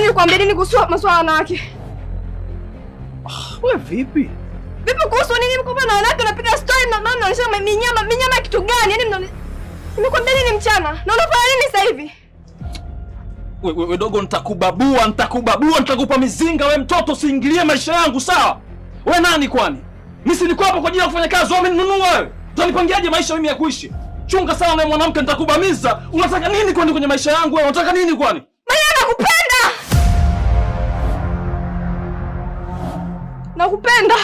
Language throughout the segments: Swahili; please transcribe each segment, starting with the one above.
nikwambia nini kuhusu masuala wanawake? Wewe vipi? Vipi kuhusu nini mko na wanawake unapiga story na mama unasema minyama kitu gani? Yaani nimekwambia nini mchana? Na unafanya nini sasa hivi? Wewe dogo, nitakubabua, nitakupa mizinga. Wewe mtoto usiingilie maisha yangu, sawa? Wewe nani kwani? Mimi si niko hapo kwa ajili ya kufanya kazi, wewe umeninunua wewe. Utanipangiaje maisha mimi ya kuishi? Chunga sana na mwanamke, nitakubamiza. Unataka nini kwani kwenye maisha yangu wewe? Unataka nini kwani? Mimi nakupenda. Nakupenda.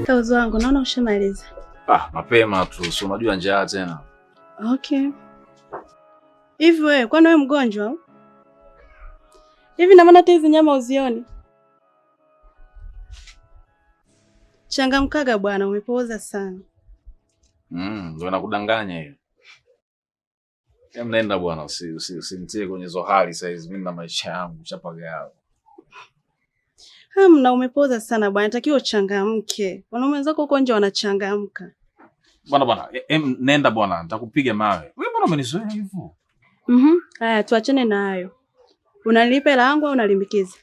Kauzo wangu, naona ushamaliza. Mapema tu, si unajua njaa tena. Okay. Hivi wewe, kwani wewe mgonjwa? Hivi na maana hata hizi nyama uzioni? Changamkaga bwana, umepooza sana. Ndio nakudanganya hiyo. Nenda bwana, usinitie kwenye hizo hali sasa hizi. Mimi na maisha yangu chapagao. Hamna, umepooza sana bwana, natakiwa uchangamke. Wanaume wenzako huko nje wanachangamka. Bwana, nenda bwana, nitakupiga mawe. Wewe mbona umenizoea hivyo? Haya, tuachane na hayo. Unanilipa hela yangu au unalimbikiza?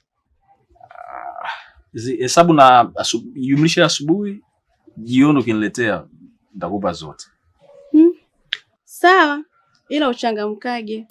Hesabu na jumlisha asubuhi, jioni ukiniletea nitakupa zote. Sawa, ila uchangamkage.